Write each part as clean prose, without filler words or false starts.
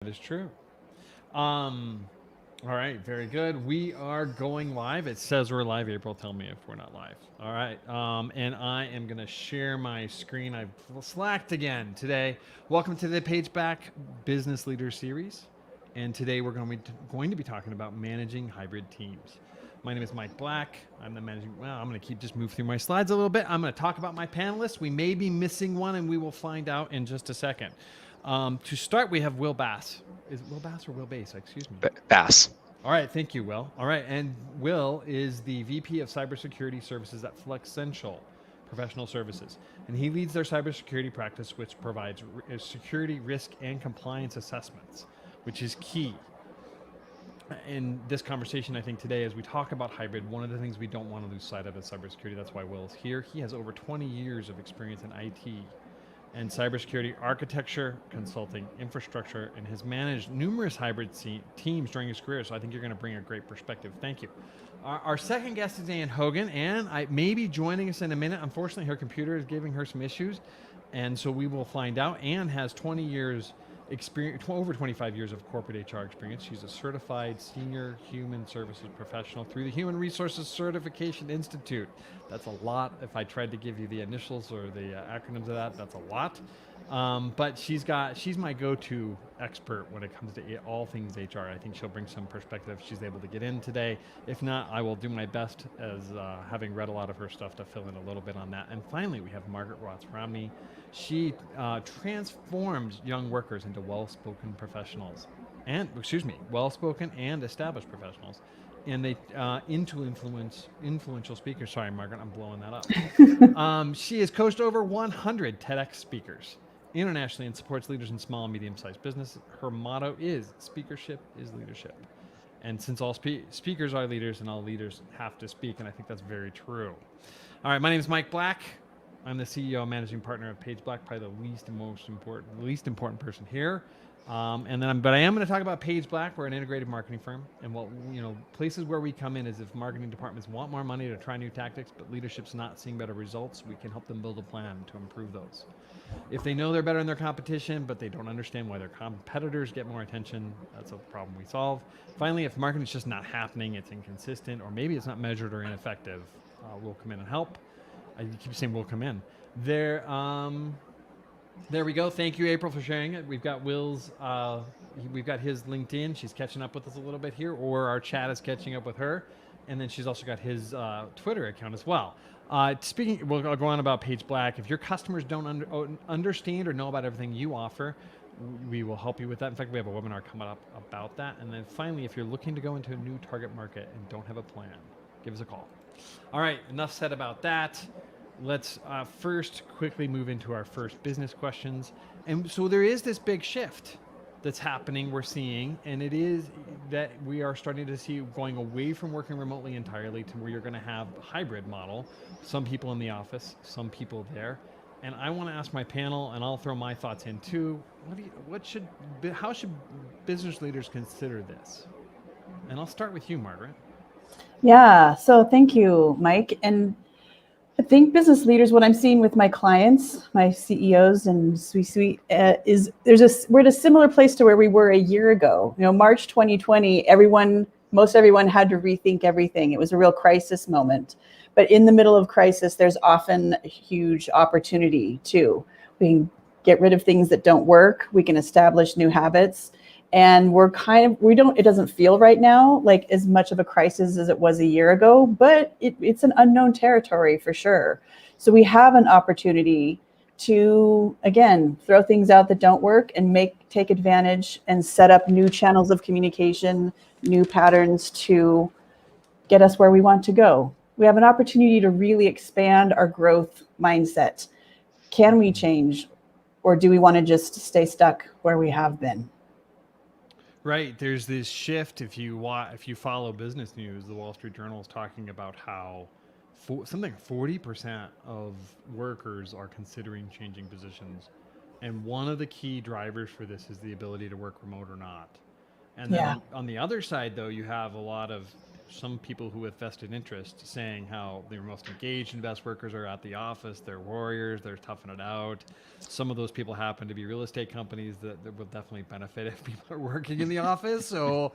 That is true. Um, all right, very good. We are going live. It says we're live. April, tell me if we're not live. All right. And I am going to share my screen. I've slacked again today. Welcome to the Page Back Business Leader Series. And today we're going to be talking about managing hybrid teams. My name is Mike Black. I'm the managing. Well, I'm going to keep just move through my slides a little bit. I'm going to talk about my panelists. We may be missing one, and we will find out in just a second. To start, we have Will Bass. Is it Will Bass or Will Bass? Excuse me. Bass. All right, thank you, Will. All right, and Will is the VP of Cybersecurity Services at Flexential Professional Services, and he leads their cybersecurity practice, which provides security, risk, and compliance assessments, which is key. In this conversation, I think today, as we talk about hybrid, one of the things we don't want to lose sight of is cybersecurity. That's why Will is here. He has over 20 years of experience in IT and cybersecurity architecture, consulting, infrastructure, and has managed numerous hybrid teams during his career. So I think you're going to bring a great perspective. Thank you. Our second guest is Ann Hogan. Ann may be joining us in a minute. Unfortunately, her computer is giving her some issues, and so we will find out. Ann has 20 years experience, over 25 years of corporate HR experience. She's a certified senior human services professional through the Human Resources Certification Institute. That's a lot. If I tried to give you the initials or the acronyms of that, that's a lot. But she's my go-to expert when it comes to all things HR. I think she'll bring some perspective. She's able to get in today. If not, I will do my best, as having read a lot of her stuff, to fill in a little bit on that. And finally, we have Margaret Watts Romney. She transformed young workers into well-spoken professionals, well-spoken and established professionals, and they into influential speakers. Sorry, Margaret, I'm blowing that up. She has coached over 100 TEDx speakers internationally and supports leaders in small and medium-sized business. Her motto is "Speakership is leadership." And since all speakers are leaders, and all leaders have to speak, and I think that's very true. All right, my name is Mike Black. I'm the CEO and managing partner of Page Black, probably the least important person here. But I am going to talk about Page Black. We're an integrated marketing firm, and places where we come in is if marketing departments want more money to try new tactics, but leadership's not seeing better results, we can help them build a plan to improve those. If they know they're better than their competition, but they don't understand why their competitors get more attention, that's a problem we solve. Finally, if marketing's just not happening, it's inconsistent, or maybe it's not measured or ineffective, we'll come in and help. I keep saying we'll come in. There we go. Thank you, April, for sharing it. We've got Will's, we've got his LinkedIn. She's catching up with us a little bit here, or our chat is catching up with her. And then she's also got his Twitter account as well. We'll go on about Page Black. If your customers don't understand or know about everything you offer, we will help you with that. In fact, we have a webinar coming up about that. And then finally, if you're looking to go into a new target market and don't have a plan, give us a call. All right, enough said about that. Let's first quickly move into our first business questions. And so there is this big shift that's happening, we're seeing, and it is that we are starting to see going away from working remotely entirely to where you're going to have a hybrid model. Some people in the office, some people there. And I want to ask my panel, and I'll throw my thoughts in too. How should business leaders consider this? And I'll start with you, Margaret. Yeah, so thank you, Mike. And I think business leaders, what I'm seeing with my clients, my CEOs and C-suite, is we're at a similar place to where we were a year ago. March 2020, most everyone had to rethink everything. It was a real crisis moment. But in the middle of crisis, there's often a huge opportunity too. We can get rid of things that don't work. We can establish new habits. And it doesn't feel right now like as much of a crisis as it was a year ago, but it's an unknown territory for sure. So we have an opportunity to, again, throw things out that don't work and take advantage and set up new channels of communication, new patterns to get us where we want to go. We have an opportunity to really expand our growth mindset. Can we change, or do we want to just stay stuck where we have been? Right. There's this shift. If you follow business news, the Wall Street Journal is talking about how something like 40% of workers are considering changing positions. And one of the key drivers for this is the ability to work remote or not. And then on the other side, though, you have a lot of some people who have vested interest saying how their most engaged and best workers are at the office. They're warriors. They're toughing it out. Some of those people happen to be real estate companies that will definitely benefit if people are working in the office. So,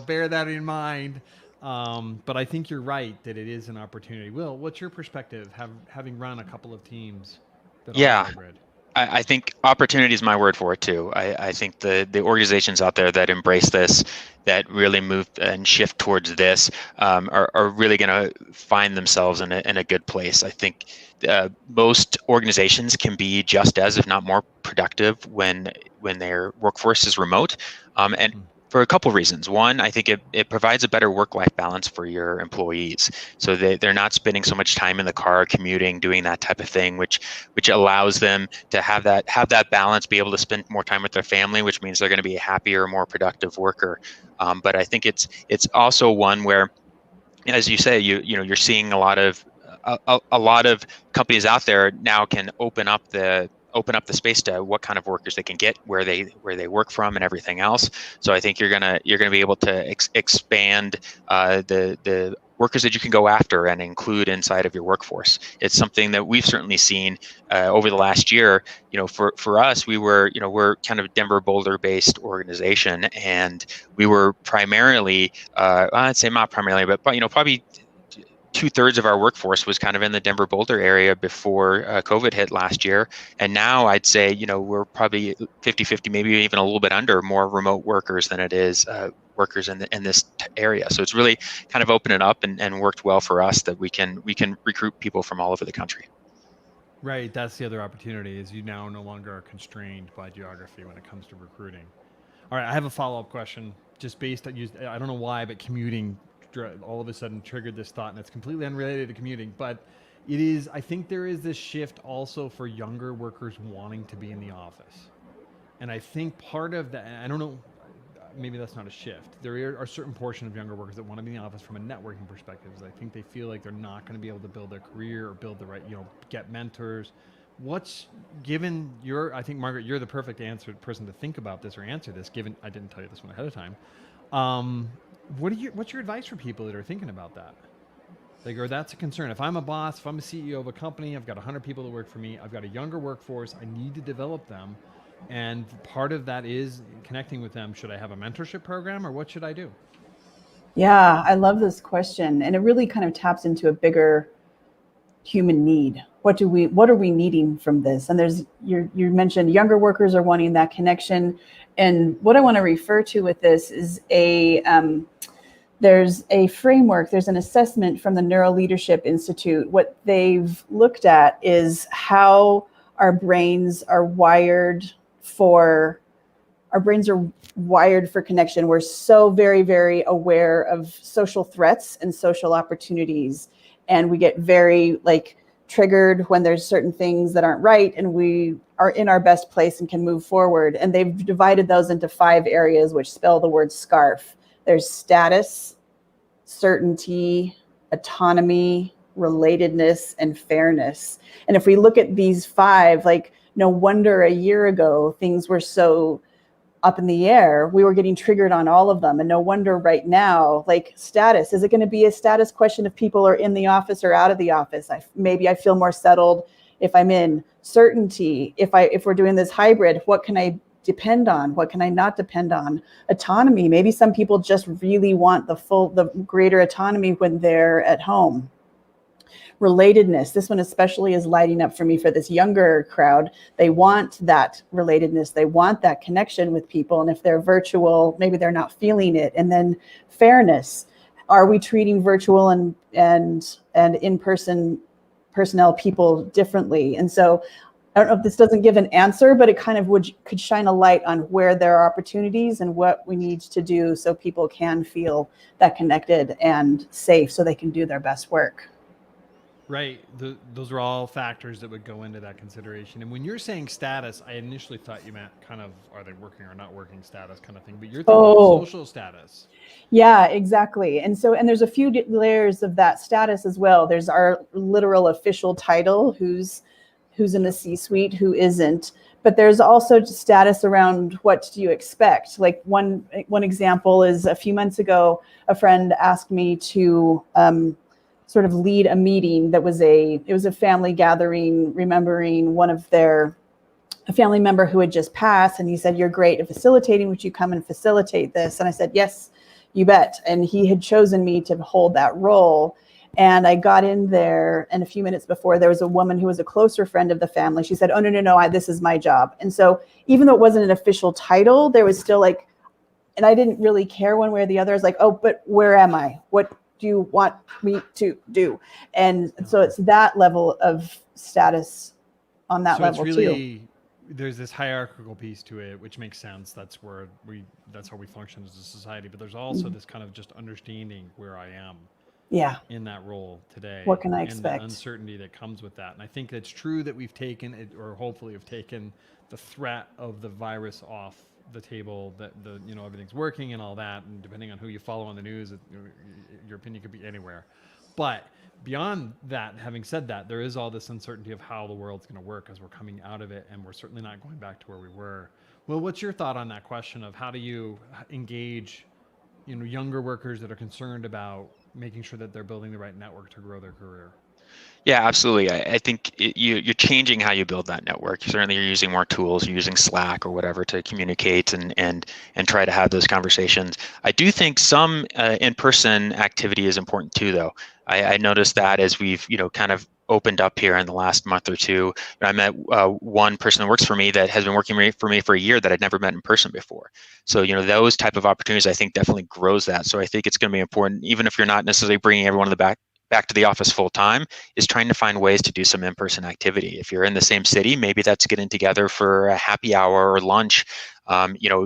bear that in mind. But I think you're right that it is an opportunity. Will, what's your perspective, having run a couple of teams that are hybrid? I think opportunity is my word for it too. I think the organizations out there that embrace this, that really move and shift towards this, are really going to find themselves in a good place. I think most organizations can be just as, if not more, productive when their workforce is remote, and for a couple of reasons. One, I think it provides a better work-life balance for your employees. So they're not spending so much time in the car, commuting, doing that type of thing, which allows them to have that balance, be able to spend more time with their family, which means they're going to be a happier, more productive worker. But I think it's also one where, as you say, you're seeing a lot of companies out there now can open up the space to what kind of workers they can get, where they work from, and everything else. So I think you're gonna be able to expand the workers that you can go after and include inside of your workforce. It's something that we've certainly seen over the last year. For us, we're kind of Denver Boulder based organization, and we were primarily, I'd say not primarily, but probably 2/3 of our workforce was kind of in the Denver Boulder area before COVID hit last year. And now I'd say, we're probably 50-50, maybe even a little bit under, more remote workers than it is workers in this area. So it's really kind of opened it up and worked well for us that we can recruit people from all over the country. Right. That's the other opportunity, is you now no longer are constrained by geography when it comes to recruiting. All right. I have a follow-up question just based on, I don't know why, but commuting all of a sudden triggered this thought, and it's completely unrelated to commuting, but I think there is this shift also for younger workers wanting to be in the office. And I think part of that, I don't know, maybe that's not a shift. There are a certain portion of younger workers that want to be in the office from a networking perspective. I think they feel like they're not going to be able to build their career or build the right, get mentors. I think, Margaret, you're the perfect person to think about this or answer this, given I didn't tell you this one ahead of time. What's your advice for people that are thinking about that? Or that's a concern. If I'm a boss, if I'm a CEO of a company, I've got 100 people that work for me, I've got a younger workforce, I need to develop them. And part of that is connecting with them. Should I have a mentorship program, or what should I do? Yeah, I love this question. And it really kind of taps into a bigger human need. What are we needing from this? And you mentioned younger workers are wanting that connection. And what I want to refer to with this is there's a framework, there's an assessment from the Neuro Leadership Institute. What they've looked at is how our brains are wired for connection. We're so very, very aware of social threats and social opportunities. And we get very triggered when there's certain things that aren't right, and we are in our best place and can move forward. And they've divided those into 5 areas, which spell the word SCARF. There's status, certainty, autonomy, relatedness, and fairness. And if we look at these 5, no wonder a year ago things were so up in the air. We were getting triggered on all of them. And no wonder right now, status, is it going to be a status question if people are in the office or out of the office? Maybe I feel more settled if I'm in. Certainty, if we're doing this hybrid, what can I depend on? What can I not depend on? Autonomy, maybe some people just really want the greater autonomy when they're at home. Relatedness, this one especially is lighting up for me for this younger crowd. They want that relatedness. They want that connection with people. And if they're virtual, maybe they're not feeling it. And then fairness, are we treating virtual and in-person personnel people differently? And so I don't know if this doesn't give an answer, but it kind of could shine a light on where there are opportunities and what we need to do so people can feel that connected and safe so they can do their best work. Right. Those are all factors that would go into that consideration. And when you're saying status, I initially thought you meant kind of, are they working or not working status kind of thing, but you're thinking social status. Yeah, exactly. And there's a few layers of that status as well. There's our literal official title, who's in the C-suite, who isn't. but there's also status around what do you expect. Like one example is a few months ago, a friend asked me to sort of lead a meeting that was it was a family gathering, remembering a family member who had just passed. And he said, "You're great at facilitating. Would you come and facilitate this?" And I said, "Yes, you bet." And he had chosen me to hold that role. And I got in there, and a few minutes before, there was a woman who was a closer friend of the family. She said, "Oh, no, this is my job." And so even though it wasn't an official title, there was still like, and I didn't really care one way or the other. I was like, "Oh, but where am I? What do you want me to do?" And so it's that level of status on that level it's really, too. There's this hierarchical piece to it, which makes sense. That's how we function as a society. But there's also this kind of just understanding where I am Yeah. in that role today. What can I and expect? the uncertainty that comes with that. And I think it's true that we've taken it, or hopefully have taken the threat of the virus off the table, that everything's working and all that. And depending on who you follow on the news, your opinion could be anywhere. But beyond that, having said that, there is all this uncertainty of how the world's going to work as we're coming out of it, and we're certainly not going back to where we were. Well, what's your thought on that question of how do you engage, younger workers that are concerned about making sure that they're building the right network to grow their career? Yeah, absolutely. I think you're changing how you build that network. Certainly, you're using more tools, you're using Slack or whatever to communicate and try to have those conversations. I do think some in-person activity is important too, though. I noticed that as we've kind of opened up here in the last month or two. I met one person that works for me that has been working for me for a year that I'd never met in person before. So those type of opportunities, I think, definitely grows that. So I think it's going to be important, even if you're not necessarily bringing everyone in the back to the office full time, is trying to find ways to do some in-person activity. If you're in the same city, maybe that's getting together for a happy hour or lunch.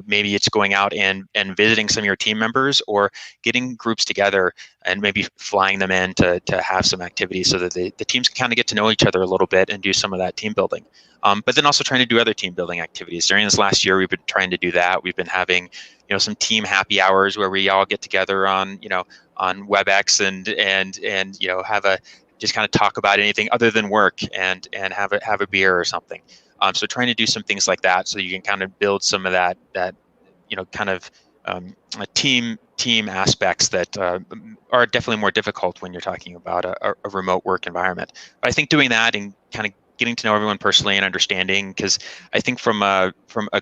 Maybe it's going out and visiting some of your team members, or getting groups together and maybe flying them in to have some activities so that the teams can kind of get to know each other a little bit and do some of that team building. But then also trying to do other team building activities. During this last year, we've been trying to do that. We've been having some team happy hours where we all get together on WebEx and have a just kind of talk about anything other than work and have a beer or something. So trying to do some things like that so you can kind of build some of that kind of team aspects that are definitely more difficult when you're talking about a remote work environment. But I think doing that and kind of getting to know everyone personally and understanding, because I think from a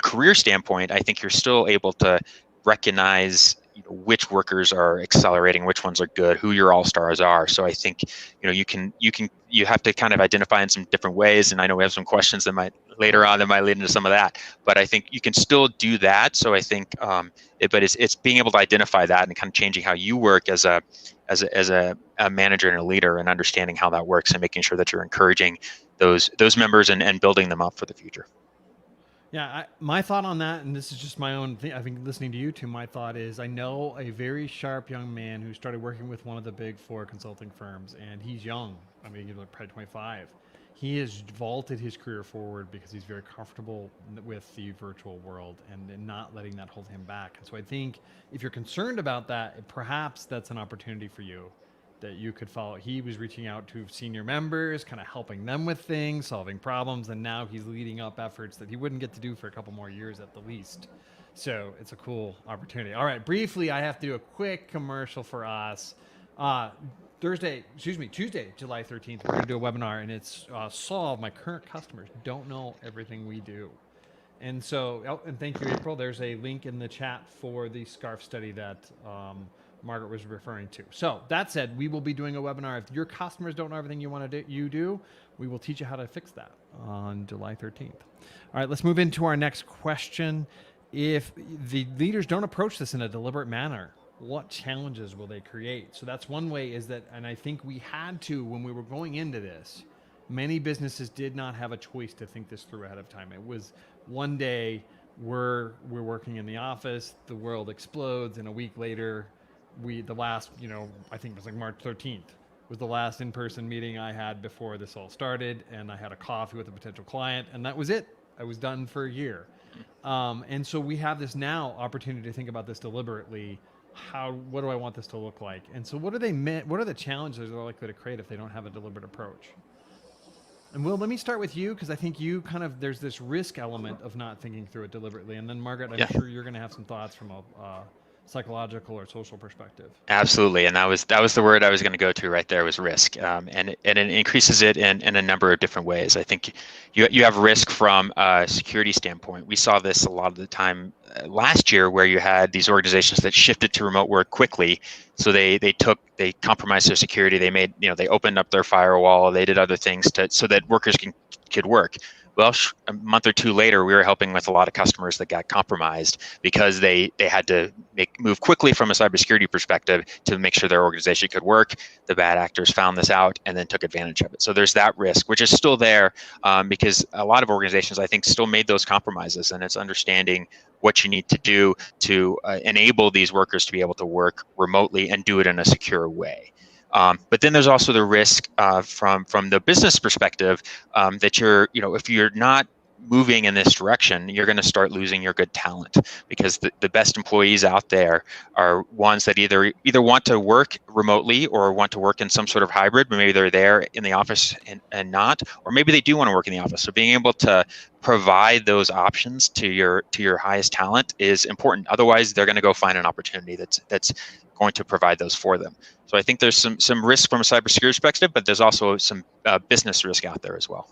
career standpoint, I think you're still able to recognize which workers are accelerating, which ones are good, who your all-stars are. So I think you have to kind of identify in some different ways. And I know we have some questions that might lead into some of that, but I think you can still do that. So I think it's being able to identify that and kind of changing how you work as a manager and a leader, and understanding how that works and making sure that you're encouraging those members and building them up for the future. Yeah, my thought on that, and this is just my own thing, I think listening to you two, my thought is I know a very sharp young man who started working with one of the big 4 consulting firms, and he's young. I mean, he's probably 25. He has vaulted his career forward because he's very comfortable with the virtual world and not letting that hold him back. And so I think if you're concerned about that, perhaps that's an opportunity for you that you could follow. He was reaching out to senior members, kind of helping them with things, solving problems, and now he's leading up efforts that he wouldn't get to do for a couple more years at the least. So it's a cool opportunity. All right, briefly, I have to do a quick commercial for us. Tuesday, July 13th, we're going to do a webinar, and it's Solve My Current Customers Don't Know Everything We Do. And so, and thank you, April. There's a link in the chat for the SCARF study that Margaret was referring to. So that said, we will be doing a webinar. If your customers don't know everything you do, we will teach you how to fix that on July 13th. All right, let's move into our next question. If the leaders don't approach this in a deliberate manner, what challenges will they create? So that's one way, is that, and I think we had to, when we were going into this, many businesses did not have a choice to think this through ahead of time. It was one day we're working in the office, the world explodes, and a week later, the last, I think it was like March 13th was the last in-person meeting I had before this all started, and I had a coffee with a potential client, and that was it. I was done for a year. And so we have this now opportunity to think about this deliberately. What do I want this to look like? And so what are the challenges they're likely to create if they don't have a deliberate approach? And Will, let me start with you because I think you kind of there's this risk element of not thinking through it deliberately, and then Margaret, I'm Yeah. sure you're going to have some thoughts from a psychological or social perspective. Absolutely, and that was the word I was going to go to right there was risk, and it increases it in a number of different ways. I think you have risk from a security standpoint. We saw this a lot of the time last year, where you had these organizations that shifted to remote work quickly. So they compromised their security. They made they opened up their firewall. They did other things so that workers could work. Well, a month or two later, we were helping with a lot of customers that got compromised because they had to move quickly from a cybersecurity perspective to make sure their organization could work. The bad actors found this out and then took advantage of it. So there's that risk, which is still there because a lot of organizations, I think, still made those compromises, and it's understanding what you need to do to enable these workers to be able to work remotely and do it in a secure way. But then there's also the risk from the business perspective that if you're not moving in this direction, you're going to start losing your good talent, because the best employees out there are ones that either want to work remotely or want to work in some sort of hybrid, but maybe they're there in the office and not, or maybe they do want to work in the office. So being able to provide those options to your highest talent is important. Otherwise, they're going to go find an opportunity that's going to provide those for them. So I think there's some risk from a cybersecurity perspective, but there's also some business risk out there as well.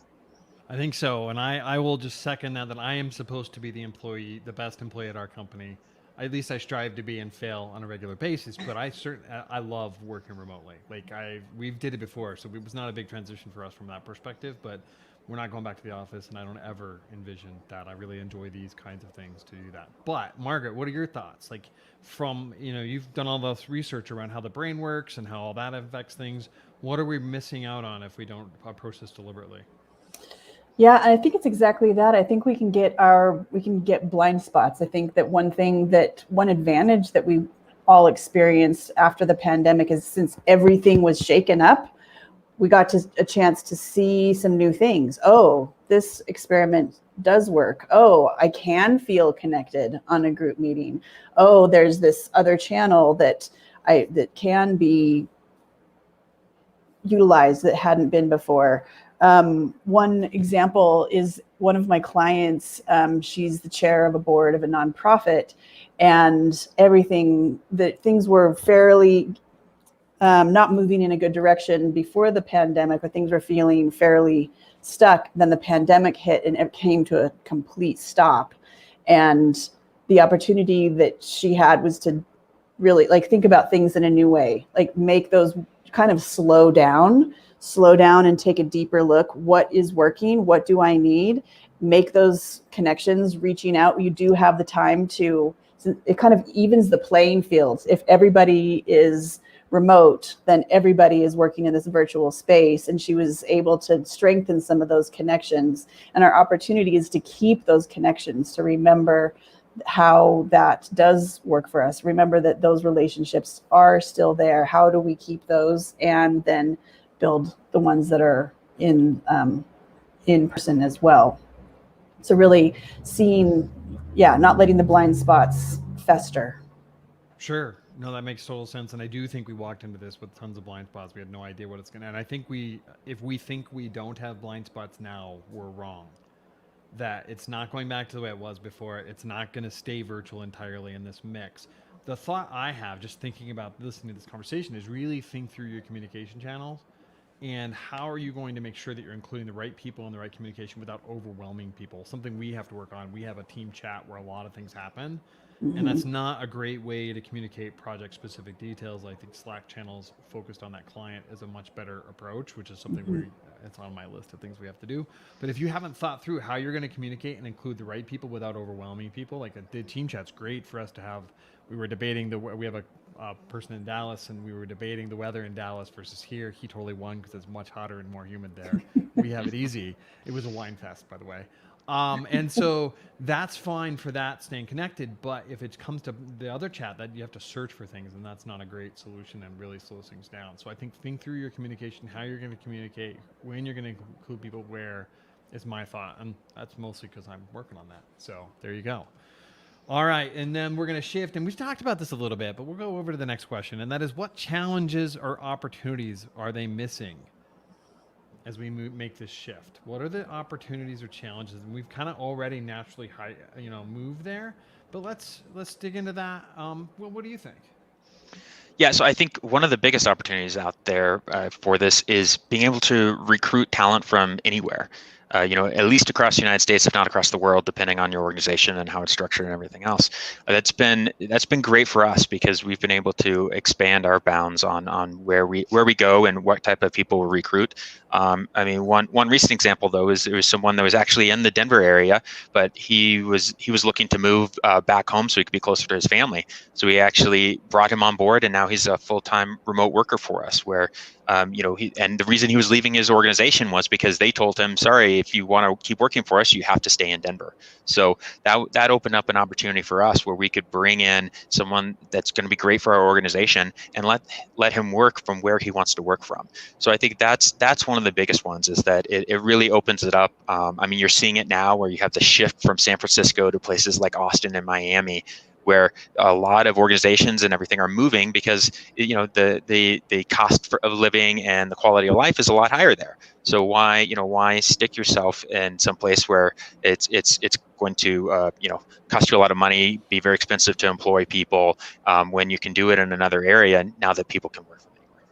I think so, and I will just second that I am supposed to be the best employee at our company. At least I strive to be and fail on a regular basis, but I love working remotely. Like we've did it before, so it was not a big transition for us from that perspective, but we're not going back to the office, and I don't ever envision that. I really enjoy these kinds of things to do that. But Margaret, what are your thoughts? Like from, you've done all this research around how the brain works and how all that affects things. What are we missing out on if we don't approach this deliberately? Yeah, I think it's exactly that. I think we can get blind spots. I think that one advantage that we all experienced after the pandemic is, since everything was shaken up, we got a chance to see some new things. Oh, this experiment does work. Oh, I can feel connected on a group meeting. Oh, there's this other channel that can be utilized that hadn't been before. One example is one of my clients. She's the chair of a board of a nonprofit, and things were fairly not moving in a good direction before the pandemic, but things were feeling fairly stuck. Then the pandemic hit and it came to a complete stop. And the opportunity that she had was to really think about things in a new way, make those kind of slow down and take a deeper look. What is working? What do I need? Make those connections, reaching out. You do have the time it kind of evens the playing field. If everybody is remote, then everybody is working in this virtual space, and she was able to strengthen some of those connections. And our opportunity is to keep those connections, to remember how that does work for us. Remember that those relationships are still there. How do we keep those, and then build the ones that are in person as well? So really not letting the blind spots fester. Sure. No, that makes total sense. And I do think we walked into this with tons of blind spots. We had no idea what it's going to, and I think if we think we don't have blind spots now, we're wrong. That it's not going back to the way it was before. It's not going to stay virtual entirely in this mix. The thought I have, just thinking about listening to this conversation, is really think through your communication channels. And how are you going to make sure that you're including the right people in the right communication without overwhelming people? Something we have to work on. We have a team chat where a lot of things happen. Mm-hmm. And that's not a great way to communicate project-specific details. I think Slack channels focused on that client is a much better approach, which is something it's on my list of things we have to do. But if you haven't thought through how you're going to communicate and include the right people without overwhelming people, like the team chat's great for us to have. We were debating we have a person in Dallas, and we were debating the weather in Dallas versus here. He totally won because it's much hotter and more humid there. We have it easy. It was a wine fest, by the way. And so that's fine for that, staying connected. But if it comes to the other chat, that you have to search for things, and that's not a great solution and really slows things down. So I think through your communication, how you're going to communicate, when you're going to include people where, is my thought. And that's mostly because I'm working on that. So there you go. All right, and then we're going to shift, and we've talked about this a little bit, but we'll go over to the next question, and that is, what challenges or opportunities are they missing? as we make this shift? What are the opportunities or challenges? And we've kind of already naturally moved there, but let's dig into that. What do you think? Yeah, so I think one of the biggest opportunities out there for this is being able to recruit talent from anywhere. At least across the United States, if not across the world, depending on your organization and how it's structured and everything else. That's been great for us because we've been able to expand our bounds on where we go and what type of people we recruit. One recent example though is there was someone that was actually in the Denver area, but he was looking to move back home so he could be closer to his family. So we actually brought him on board, and now he's a full-time remote worker for us. Where and the reason he was leaving his organization was because they told him, sorry, if you want to keep working for us, you have to stay in Denver. So that opened up an opportunity for us where we could bring in someone that's going to be great for our organization and let him work from where he wants to work from. So I think that's one of the biggest ones, is that it really opens it up. You're seeing it now where you have the shift from San Francisco to places like Austin and Miami, where a lot of organizations and everything are moving because the cost of living and the quality of life is a lot higher there. So why stick yourself in some place where it's going to cost you a lot of money, be very expensive to employ people, when you can do it in another area now that people can work from anywhere.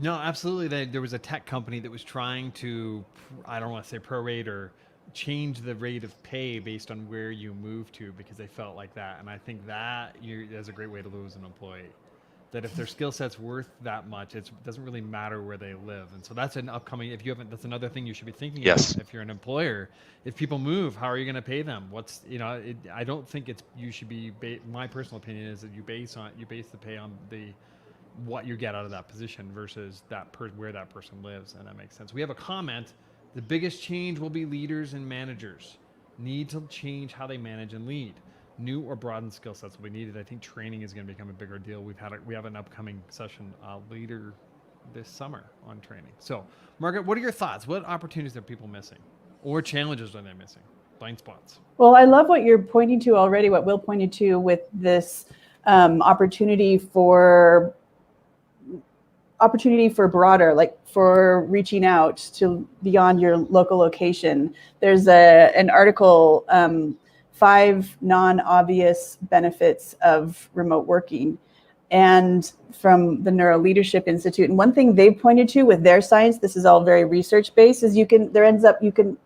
No, absolutely. There was a tech company that was trying to, I don't want to say prorate or change the rate of pay based on where you move to, because they felt like that. And I think that's a great way to lose an employee. That if their skill set's worth that much, it doesn't really matter where they live. And so that's an upcoming, that's another thing you should be thinking Yes. about if you're an employer. If people move, how are you going to pay them? I don't think you should be, my personal opinion is that you base the pay on what you get out of that position versus where that person lives. And that makes sense. We have a comment. The biggest change will be leaders and managers need to change how they manage and lead. New or broadened skill sets will be needed. I think training is going to become a bigger deal. We have an upcoming session later this summer on training. So, Margaret, what are your thoughts? What opportunities are people missing, or challenges are they missing? Blind spots. Well, I love what you're pointing to already. What Will pointed to with this opportunity for broader, like for reaching out to beyond your local location. There's an article, 5 non-obvious benefits of remote working, and from the Neuro Leadership Institute. And one thing they've pointed to with their science, this is all very research-based, is you can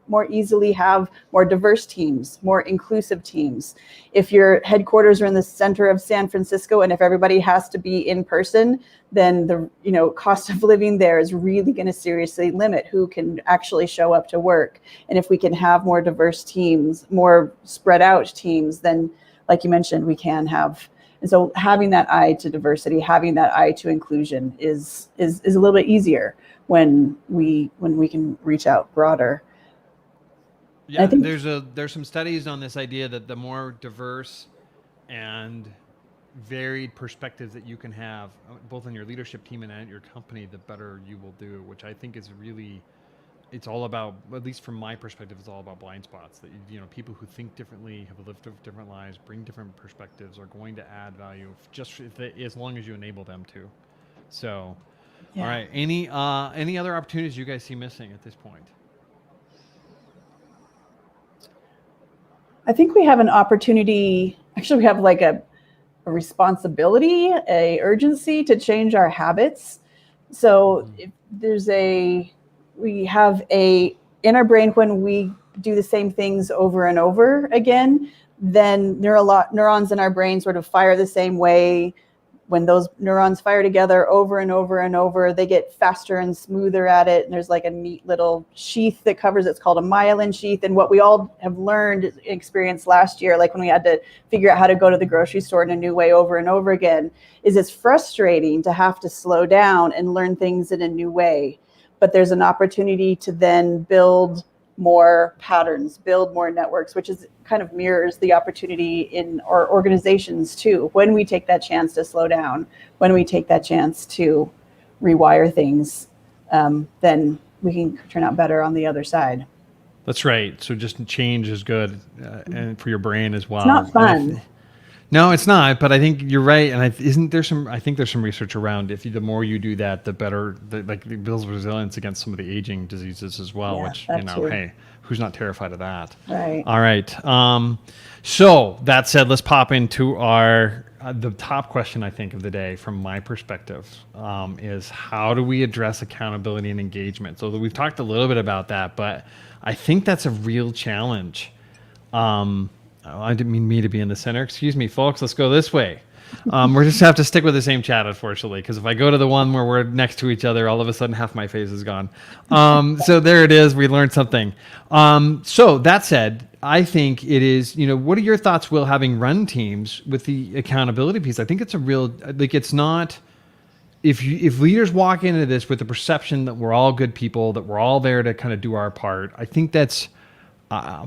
more easily have more diverse teams, more inclusive teams. If your headquarters are in the center of San Francisco, and if everybody has to be in person, then the cost of living there is really going to seriously limit who can actually show up to work. And if we can have more diverse teams, more spread out teams, then, like you mentioned, we can have. And so having that eye to diversity, having that eye to inclusion is a little bit easier when we can reach out broader. Yeah, I think there's some studies on this idea that the more diverse and varied perspectives that you can have, both in your leadership team and at your company, the better you will do, which I think is really, it's all about, at least from my perspective, it's all about blind spots. That people who think differently, have lived different lives, bring different perspectives, are going to add value as long as you enable them to. So, yeah. All right. Any other opportunities you guys see missing at this point? I think we have an opportunity. Actually, we have like a responsibility, a urgency to change our habits. So if we have in our brain, when we do the same things over and over again, then neurons in our brain sort of fire the same way. When those neurons fire together over and over and over, they get faster and smoother at it. And there's like a neat little sheath that covers it's called a myelin sheath. And what we all have learned, experienced last year, like when we had to figure out how to go to the grocery store in a new way over and over again, is it's frustrating to have to slow down and learn things in a new way. But there's an opportunity to then build more patterns, build more networks, which is kind of mirrors the opportunity in our organizations too. When we take that chance to slow down, when we take that chance to rewire things, then we can turn out better on the other side. That's right. So just change is good, and for your brain as well. It's not fun. No, it's not. But I think you're right. And isn't there some? I think there's some research around the more you do that, the better. Like it builds resilience against some of the aging diseases as well. Yeah, Which that too. hey, who's not terrified of that? Right. All right. So that said, let's pop into our the top question I think of the day from my perspective is how do we address accountability and engagement? So we've talked a little bit about that, but I think that's a real challenge. I didn't mean me to be in the center. Excuse me, folks. Let's go this way. We're just have to stick with the same chat, unfortunately, because if I go to the one where we're next to each other, all of a sudden half my face is gone. So there it is. We learned something. So that said, I think it is, what are your thoughts, Will, having run teams with the accountability piece? I think it's a real, it's not, if leaders walk into this with the perception that we're all good people, that we're all there to kind of do our part, I think that's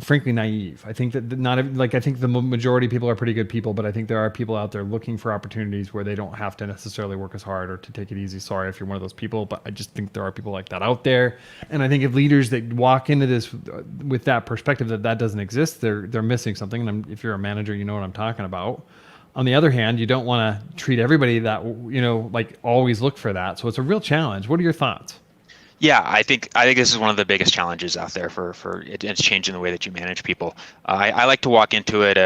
frankly naive. I think that I think the majority of people are pretty good people, but I think there are people out there looking for opportunities where they don't have to necessarily work as hard or to take it easy. Sorry if you're one of those people, but I just think there are people like that out there. And I think if leaders that walk into this with that perspective that doesn't exist, they're missing something. And if you're a manager, you know what I'm talking about. On the other hand, you don't want to treat everybody that, always look for that. So it's a real challenge. What are your thoughts? Yeah, I think this is one of the biggest challenges out there for it's changing the way that you manage people. I like to walk into it,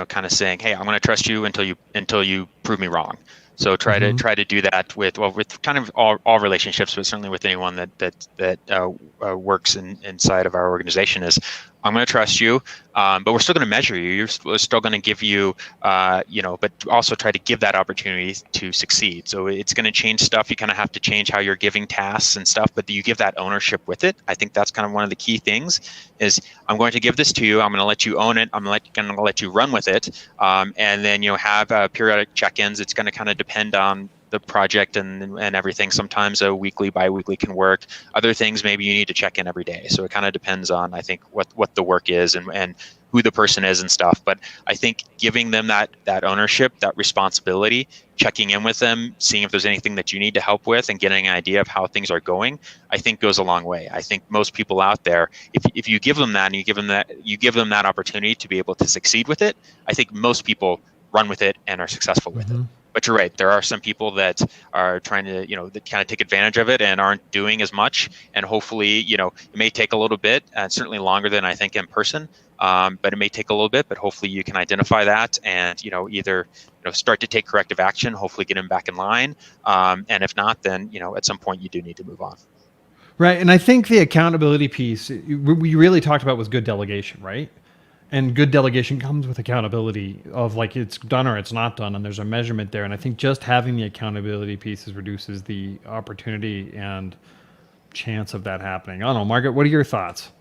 kind of saying, hey, I'm going to trust you until you prove me wrong. So try to do that with kind of all relationships, but certainly with anyone that works inside of our organization is, I'm going to trust you, but we're still going to measure you. We're still going to give you, but also try to give that opportunity to succeed. So it's going to change stuff. You kind of have to change how you're giving tasks and stuff, but you give that ownership with it. I think that's kind of one of the key things is I'm going to give this to you. I'm going to let you own it. I'm going to let you run with it. And then, have periodic check-ins. It's going to kind of depend on the project and everything. Sometimes a weekly, bi-weekly can work. Other things, maybe you need to check in every day. So it kind of depends on, I think, what the work is and who the person is and stuff. But I think giving them that ownership, that responsibility, checking in with them, seeing if there's anything that you need to help with and getting an idea of how things are going, I think goes a long way. I think most people out there, if you give them that and you give them that opportunity to be able to succeed with it, I think most people run with it and are successful with it. But you're right. There are some people that are trying to, that kind of take advantage of it and aren't doing as much. And hopefully, it may take a little bit, certainly longer than I think in person. But it may take a little bit. But hopefully, you can identify that and either start to take corrective action. Hopefully, get them back in line. And if not, then at some point you do need to move on. Right. And I think the accountability piece we really talked about was good delegation, right? And good delegation comes with accountability of it's done or it's not done, and there's a measurement there. And I think just having the accountability pieces reduces the opportunity and chance of that happening. I don't know, Margaret, what are your thoughts?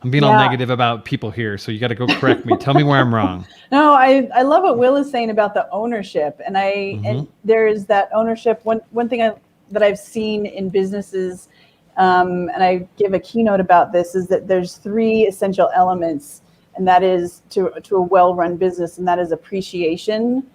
I'm being all negative about people here, so you got to go correct me. Tell me where I'm wrong. No, I love what Will is saying about the ownership, and and there is that ownership. One thing that I've seen in businesses, and I give a keynote about this, is that there's 3 essential elements. And that is to a well-run business, and that is appreciation,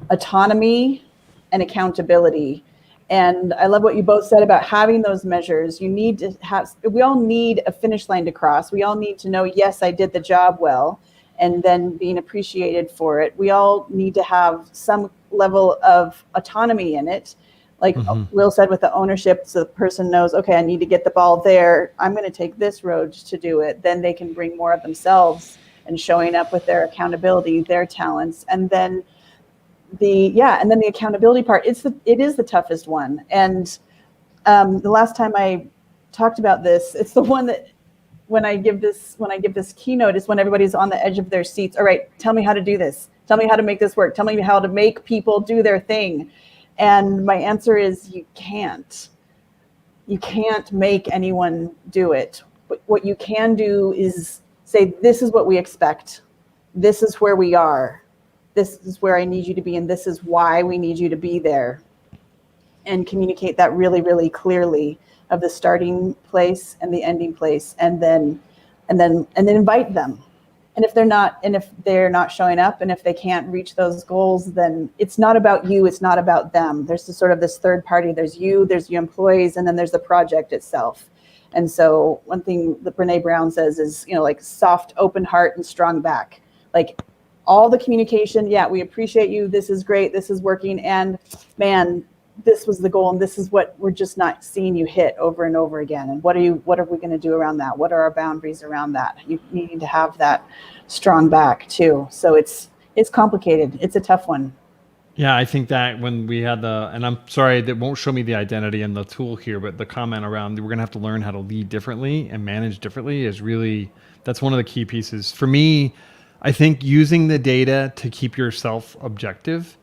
autonomy, and accountability. And I love what you both said about having those measures. We all need a finish line to cross. We all need to know, yes, I did the job well, and then being appreciated for it. We all need to have some level of autonomy in it. Like Will said, with the ownership, so the person knows, okay, I need to get the ball there. I'm going to take this road to do it. Then they can bring more of themselves and showing up with their accountability, their talents. And then the accountability part, it is the toughest one. And the last time I talked about this, it's the one that when I give this keynote is when everybody's on the edge of their seats. All right, tell me how to do this. Tell me how to make this work. Tell me how to make people do their thing. And my answer is you can't. You can't make anyone do it. But what you can do is say, this is what we expect. This is where we are. This is where I need you to be, and this is why we need you to be there. And communicate that really, really clearly of the starting place and the ending place, and then invite them. And if they're not showing up, and if they can't reach those goals, then it's not about you, it's not about them. There's this third party. There's you, there's your employees, and then there's the project itself. And so one thing that Brene Brown says is, soft, open heart and strong back. all the communication. Yeah, we appreciate you. This is great. This is working. And man, this was the goal, and this is what we're just not seeing you hit over and over again. And what are we going to do around that? What are our boundaries around that? You need to have that strong back too. So it's complicated. It's a tough one. Yeah, I think that when we had and I'm sorry, that won't show me the identity and the tool here, but the comment around we're going to have to learn how to lead differently and manage differently is really, that's one of the key pieces. For me, I think using the data to keep yourself objective,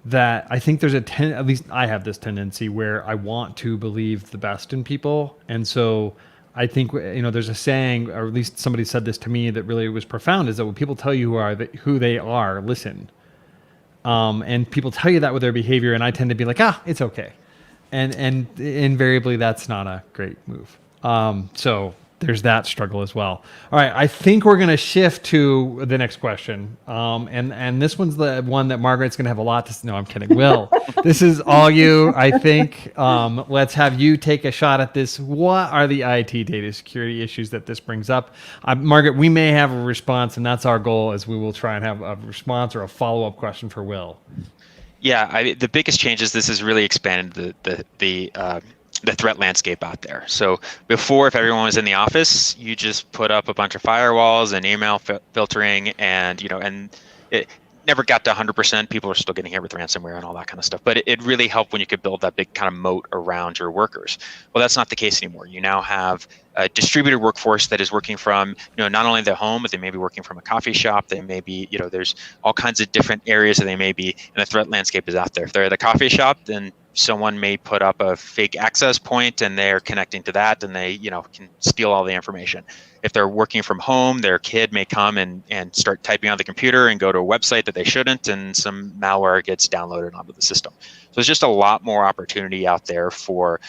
that I think there's at least I have this tendency where I want to believe the best in people. And so I think, there's a saying, or at least somebody said this to me that really was profound, is that when people tell you who they are, listen. And people tell you that with their behavior, and I tend to be like, it's okay. And invariably that's not a great move. So there's that struggle as well. All right. I think we're going to shift to the next question. And this one's the one that Margaret's going to have a lot to, no, I'm kidding. Will, this is all you, I think. Let's have you take a shot at this. What are the IT data security issues that this brings up? Margaret, we may have a response, and that's our goal, as we will try and have a response or a follow-up question for Will. Yeah, the biggest change is this has really expanded the threat landscape out there. So before, if everyone was in the office, you just put up a bunch of firewalls and email filtering, and and it never got to 100%. People are still getting hit with ransomware and all that kind of stuff. But it really helped when you could build that big kind of moat around your workers. Well, that's not the case anymore. You now have a distributed workforce that is working from not only their home, but they may be working from a coffee shop. They may be there's all kinds of different areas that they may be, and the threat landscape is out there. If they're at a coffee shop, then someone may put up a fake access point and they're connecting to that, and they can steal all the information. If they're working from home, their kid may come and start typing on the computer and go to a website that they shouldn't, and some malware gets downloaded onto the system. So there's just a lot more opportunity out there for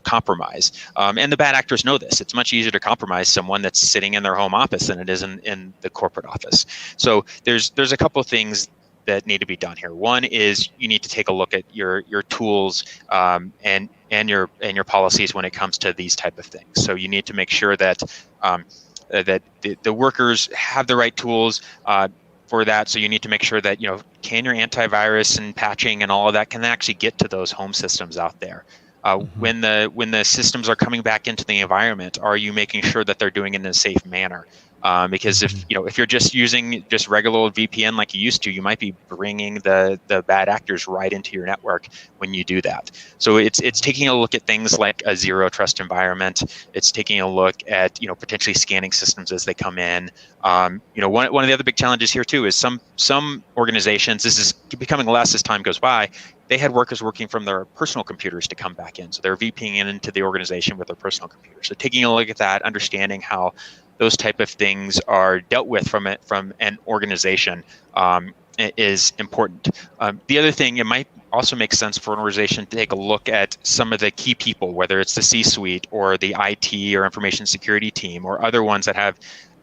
compromise. And the bad actors know this. It's much easier to compromise someone that's sitting in their home office than it is in the corporate office. So there's a couple of things that need to be done here. One is you need to take a look at your tools and your policies when it comes to these type of things. So you need to make sure that that the workers have the right tools for that. So you need to make sure that can your antivirus and patching and all of that can actually get to those home systems out there. When the systems are coming back into the environment, are you making sure that they're doing it in a safe manner? Because if you're just using regular old VPN like you used to, you might be bringing the bad actors right into your network when you do that. So it's taking a look at things like a zero trust environment. It's taking a look at potentially scanning systems as they come in. One of the other big challenges here too is some organizations, this is becoming less as time goes by, they had workers working from their personal computers to come back in. So they're VPNing into the organization with their personal computer. So taking a look at that, understanding how those type of things are dealt with from an organization is important. The other thing, it might also make sense for an organization to take a look at some of the key people, whether it's the C-suite or the IT or information security team or other ones that have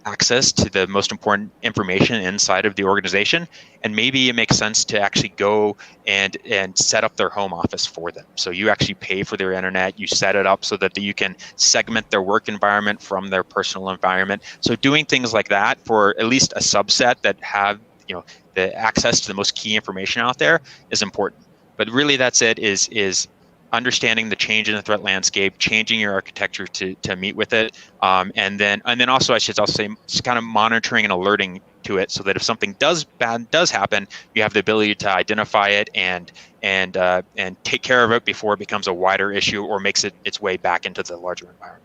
access to the most important information inside of the organization. And maybe it makes sense to actually go and set up their home office for them. So you actually pay for their internet, you set it up so that you can segment their work environment from their personal environment. So doing things like that for at least a subset that have the access to the most key information out there is important. But really that's it, is understanding the change in the threat landscape, changing your architecture to meet with it, and then also I should also say just kind of monitoring and alerting to it, so that if something bad does happen, you have the ability to identify it and take care of it before it becomes a wider issue or makes its way back into the larger environment.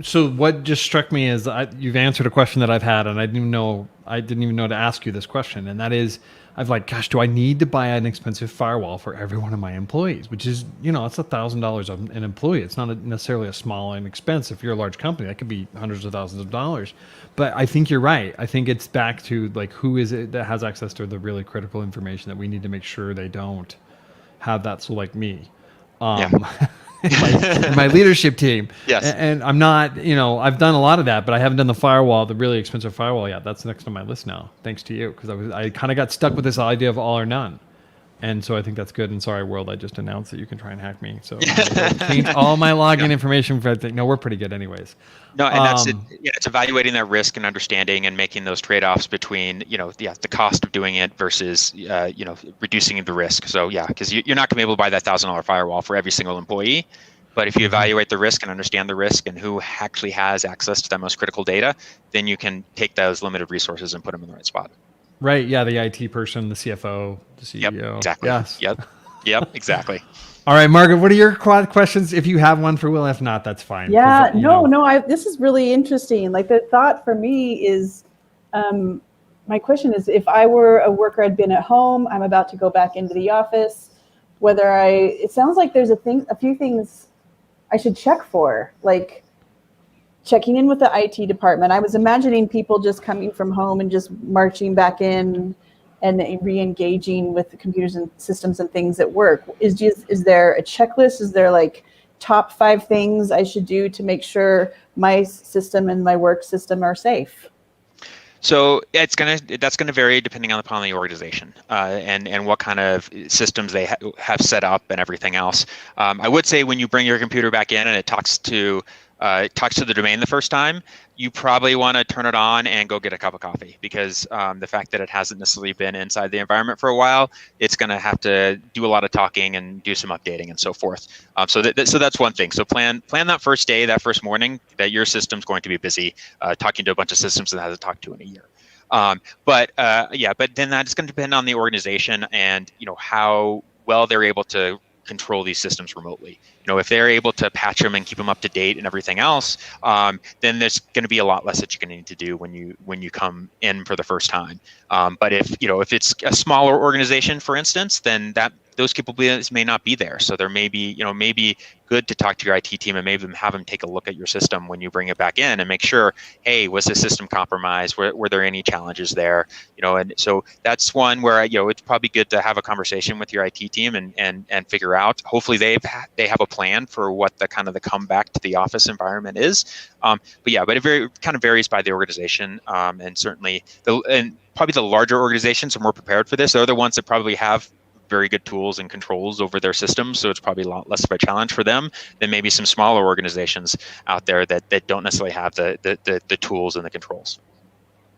So what just struck me is you've answered a question that I've had, and I didn't even know to ask you this question, and that is, I've like, gosh, do I need to buy an expensive firewall for every one of my employees? Which is, it's $1,000 an employee. It's not necessarily a small and expense. If you're a large company, that could be hundreds of thousands of dollars. But I think you're right. I think it's back to like, who is it that has access to the really critical information that we need to make sure they don't have that. So like me. My leadership team. Yes. And I'm not, I've done a lot of that, but I haven't done the really expensive firewall yet. That's next on my list now, thanks to you, because I kind of got stuck with this idea of all or none. And so I think that's good. And sorry, world, I just announced that you can try and hack me. So change all my login information. For no, we're pretty good anyways. No, and that's it. Yeah, it's evaluating that risk and understanding and making those trade-offs between, the cost of doing it versus, reducing the risk. So yeah, because you're not going to be able to buy that $1,000 firewall for every single employee. But if you evaluate the risk and understand the risk and who actually has access to that most critical data, then you can take those limited resources and put them in the right spot. Right. Yeah. The IT person, the CFO, the CEO. Yep, exactly. Yes. Yep, exactly. All right, Margaret, what are your questions? If you have one for Will, if not, that's fine. Yeah, this is really interesting. Like the thought for me is, my question is, if I were a worker, I'd been at home, I'm about to go back into the office, it sounds like there's a few things I should check for, like checking in with the IT department. I was imagining people just coming from home and just marching back in and re-engaging with the computers and systems and things at work. Is there a checklist? Is there like top 5 things I should do to make sure my system and my work system are safe? So that's gonna vary depending upon the organization and what kind of systems they have set up and everything else. I would say when you bring your computer back in and it talks to the domain the first time, you probably want to turn it on and go get a cup of coffee, because the fact that it hasn't necessarily been inside the environment for a while, it's going to have to do a lot of talking and do some updating and so forth. So that's one thing. So plan that first day, that first morning, that your system's going to be busy talking to a bunch of systems that it hasn't talked to in a year. But then that's going to depend on the organization and how well they're able to control these systems remotely. If they're able to patch them and keep them up to date and everything else, then there's going to be a lot less that you're going to need to do when you come in for the first time. But if it's a smaller organization, for instance, then those capabilities may not be there. So there may be good to talk to your IT team and maybe have them take a look at your system when you bring it back in and make sure, hey, was the system compromised? Were there any challenges there? And so that's one where it's probably good to have a conversation with your IT team and figure out. Hopefully they have a plan for what the kind of the comeback to the office environment is. But it kind of varies by the organization, and certainly probably the larger organizations are more prepared for this. They're the ones that probably have very good tools and controls over their systems, so it's probably a lot less of a challenge for them than maybe some smaller organizations out there that don't necessarily have the tools and the controls.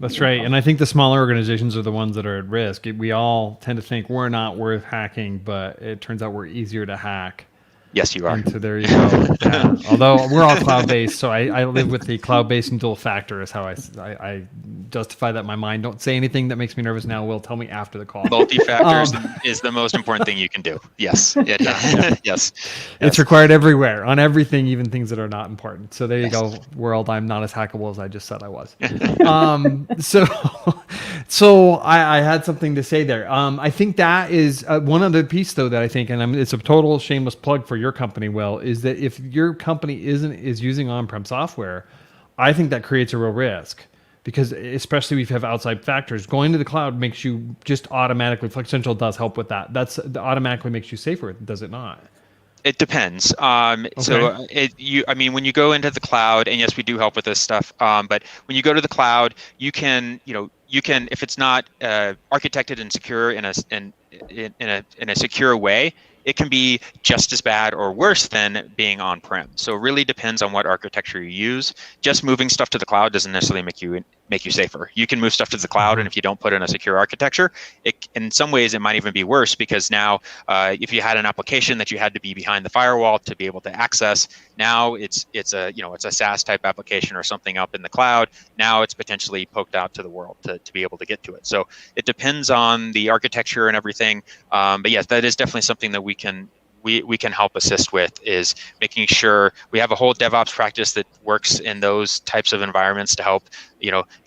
That's right. And I think the smaller organizations are the ones that are at risk. We all tend to think we're not worth hacking, but it turns out we're easier to hack. Yes, you are. And so there you go. Yeah. Although we're all cloud-based, so I live with the cloud-based and dual factor is how I justify that in my mind. Don't say anything that makes me nervous now. Will tell me after the call. Multi-factor is the most important thing you can do. Yes. Yes. It's required everywhere, on everything, even things that are not important. So there you go, world. I'm not as hackable as I just said I was. So I had something to say there. I think that is one other piece, though, that I think, and it's a total shameless plug for your company, Will, is that if your company is using on-prem software, I think that creates a real risk, because especially if you have outside factors, going to the cloud makes you just automatically. Flexential does help with that. That's automatically makes you safer, does it not? It depends. So when you go into the cloud, and yes, we do help with this stuff. But when you go to the cloud, you can, if it's not architected and secure in a secure way, it can be just as bad or worse than being on-prem. So it really depends on what architecture you use. Just moving stuff to the cloud doesn't necessarily make you safer. You can move stuff to the cloud, and if you don't put in a secure architecture, in some ways it might even be worse, because now if you had an application that you had to be behind the firewall to be able to access, now it's a SaaS type application or something up in the cloud. Now it's potentially poked out to the world to be able to get to it. So it depends on the architecture and everything. But yes, that is definitely something that we can help assist with, is making sure we have a whole DevOps practice that works in those types of environments to help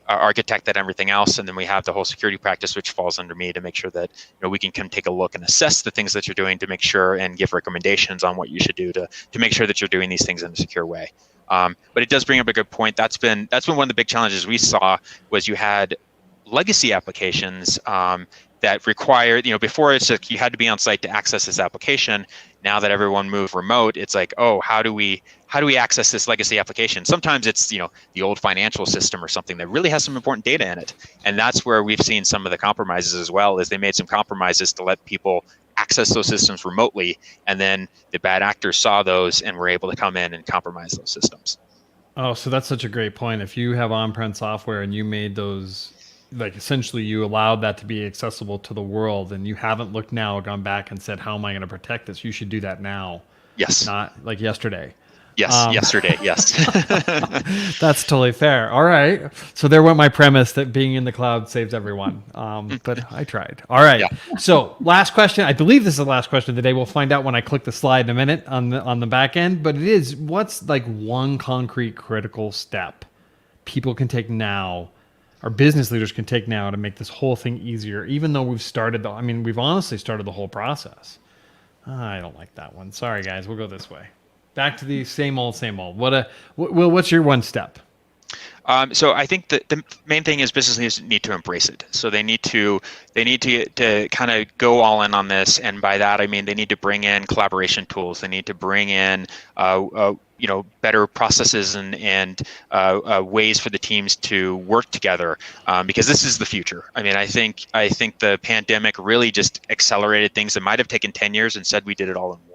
architect that and everything else, and then we have the whole security practice, which falls under me, to make sure that we can come take a look and assess the things that you're doing to make sure and give recommendations on what you should do to make sure that you're doing these things in a secure way. But it does bring up a good point. That's been one of the big challenges we saw, was you had legacy applications that require, before it's like you had to be on site to access this application. Now that everyone moved remote, it's like, oh, how do we access this legacy application? Sometimes it's, the old financial system or something that really has some important data in it. And that's where we've seen some of the compromises as well, is they made some compromises to let people access those systems remotely. And then the bad actors saw those and were able to come in and compromise those systems. Oh, so that's such a great point. If you have on-prem software and you made those, like essentially you allowed that to be accessible to the world, and you haven't looked now, gone back and said, how am I going to protect this? You should do that now. Yes. Not like yesterday. Yes, yesterday, yes. That's totally fair. All right. So there went my premise that being in the cloud saves everyone. But I tried. All right. Yeah. So last question. I believe this is the last question of the day. We'll find out when I click the slide in a minute on the back end. But it is, what's like one concrete critical step people can take now, or business leaders can take now, to make this whole thing easier, even though we've honestly started the whole process. I don't like that one. Sorry, guys. We'll go this way. Back to the same old, same old. What's your one step? So I think the main thing is business leaders need to embrace it. So they need to kind of go all in on this, and by that I mean they need to bring in collaboration tools. They need to bring in better processes and ways for the teams to work together, because this is the future. I mean, I think the pandemic really just accelerated things that might have taken 10 years, and said we did it all in one.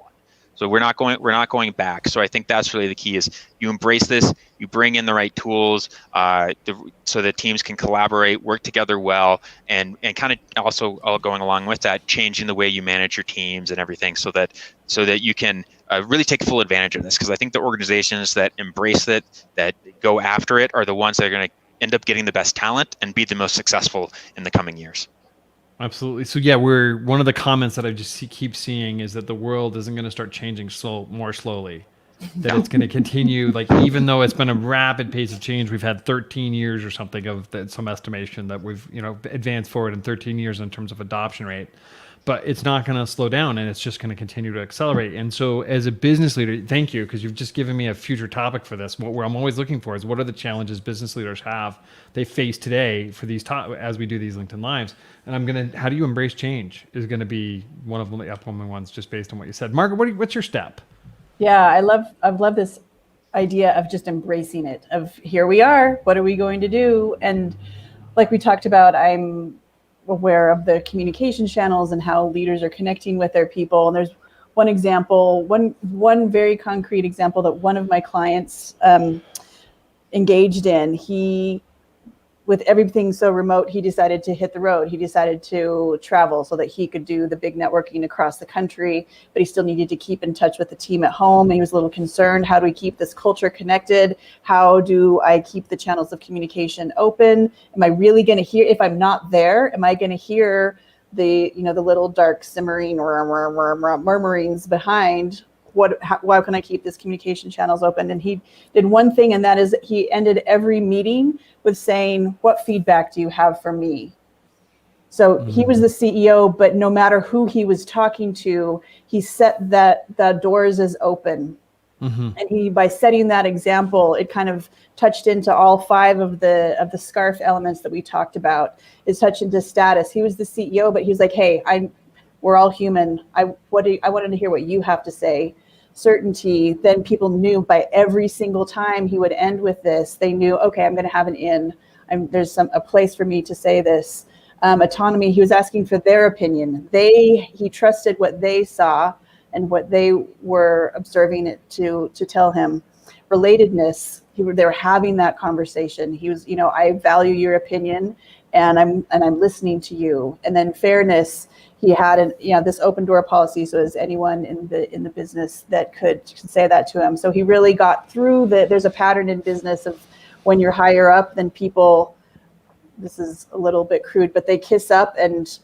So we're not going back. So I think that's really the key, is you embrace this, you bring in the right tools, so that teams can collaborate, work together well, and kind of also all going along with that, changing the way you manage your teams and everything, so that you can really take full advantage of this. Because I think the organizations that embrace it, that go after it, are the ones that are going to end up getting the best talent and be the most successful in the coming years. Absolutely. So yeah, one of the comments that I just keep seeing is that the world isn't going to start changing more slowly. That it's going to continue, like, even though it's been a rapid pace of change, we've had 13 years or something of some estimation that we've advanced forward in 13 years in terms of adoption rate. But it's not going to slow down, and it's just going to continue to accelerate. And so as a business leader, thank you, because you've just given me a future topic for this. What I'm always looking for is, what are the challenges business leaders they face today for these as we do these LinkedIn Lives. And how do you embrace change is going to be one of the upcoming ones, just based on what you said. Margaret, what's your step? Yeah, I love this idea of just embracing it, of here we are, what are we going to do? And like we talked about, I'm aware of the communication channels and how leaders are connecting with their people. And there's one example, one very concrete example that one of my clients engaged in. With everything so remote, he decided to hit the road. He decided to travel so that he could do the big networking across the country, but he still needed to keep in touch with the team at home. And he was a little concerned. How do we keep this culture connected? How do I keep the channels of communication open? Am I really going to hear, if I'm not there, am I going to hear the little dark simmering or murmurings behind? Why can I keep this communication channels open? And he did one thing, and that is he ended every meeting with saying, what feedback do you have for me? So he was the CEO, but no matter who he was talking to, he set that the doors as open. Mm-hmm. And by setting that example, it kind of touched into all 5 of the SCARF elements that we talked about. It's touched into status. He was the CEO, but he was like, hey, we're all human. I wanted to hear what you have to say. Certainty. Then people knew by every single time he would end with this, they knew, okay, I'm going to have an in. There's a place for me to say this. Autonomy. He was asking for their opinion. He trusted what they saw and what they were observing it to tell him. Relatedness. They were having that conversation. He was, I value your opinion, and I'm listening to you. And then fairness. He had this open door policy, so as anyone in the business that could say that to him. So he really got through there's a pattern in business of when you're higher up, then people, this is a little bit crude, but they kiss up and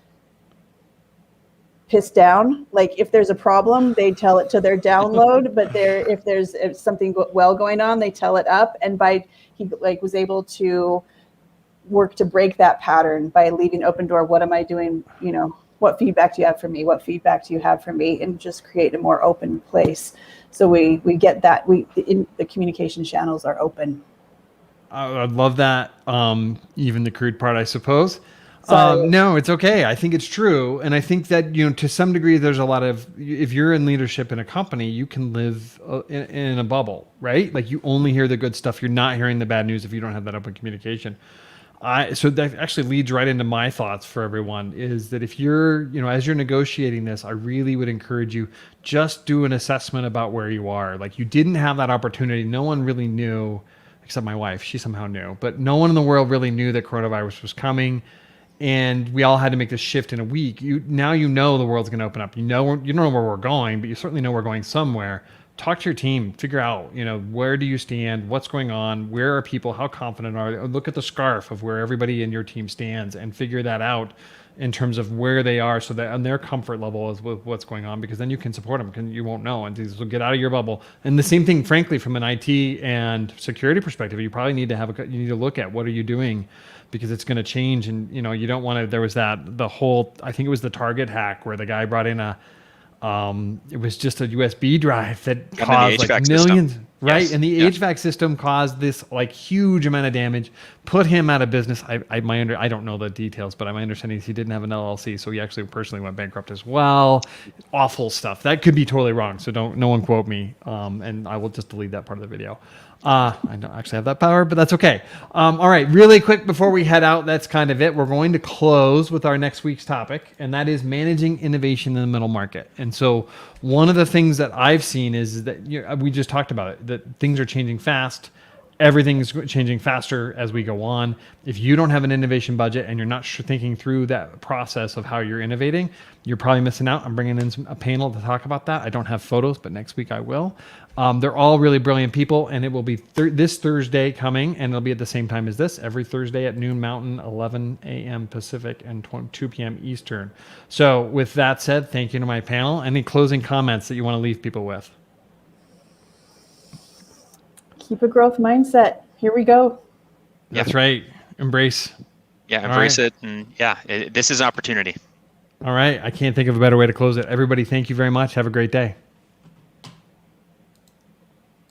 piss down. Like if there's a problem, they tell it to their download, but if something going on, they tell it up. And he was able to work to break that pattern by leaving open door. What am I doing? What feedback do you have for me? What feedback do you have for me? And just create a more open place. So we get that the communication channels are open. I love that. Even the crude part, I suppose. Sorry. No, it's okay. I think it's true. And I think that, to some degree, there's a lot of, if you're in leadership in a company, you can live in a bubble, right? Like you only hear the good stuff. You're not hearing the bad news if you don't have that open communication. So that actually leads right into my thoughts for everyone is that if you're, as you're negotiating this, I really would encourage you just do an assessment about where you are. Like you didn't have that opportunity. No one really knew, except my wife. She somehow knew, but no one in the world really knew that coronavirus was coming. And we all had to make this shift in a week. Now the world's going to open up. You don't know where we're going, but you certainly know we're going somewhere. Talk to your team. Figure out, where do you stand? What's going on? Where are people? How confident are they? Look at the scarf of where everybody in your team stands and figure that out in terms of where they are, so that on their comfort level is with what's going on. Because then you can support them. Because you won't know, and so get out of your bubble. And the same thing, frankly, from an IT and security perspective, you probably need to you need to look at what are you doing. Because it's going to change, and you don't want to. There was I think it was the Target hack where the guy brought in it was just a USB drive that caused like millions, system. Right? Yes. And the HVAC system caused this like huge amount of damage, put him out of business. I don't know the details, but my understanding is he didn't have an LLC, so he actually personally went bankrupt as well. Awful stuff. That could be totally wrong, so no one quote me, and I will just delete that part of the video. I don't actually have that power, but that's okay. All right, really quick before we head out, that's kind of it. We're going to close with our next week's topic, and that is managing innovation in the middle market. And so one of the things that I've seen is that we just talked about it, that things are changing fast. Everything is changing faster as we go on. If you don't have an innovation budget and you're not thinking through that process of how you're innovating, you're probably missing out. I'm bringing in a panel to talk about that. I don't have photos, but next week I will. They're all really brilliant people, and it will be this Thursday coming, and it'll be at the same time as this, every Thursday at noon Mountain, 11 a.m. Pacific, and 2 p.m. Eastern. So with that said, thank you to my panel. Any closing comments that you want to leave people with? Keep a growth mindset. Here we go. That's right. Embrace. Yeah, embrace it. And this is opportunity. All right. I can't think of a better way to close it. Everybody, thank you very much. Have a great day.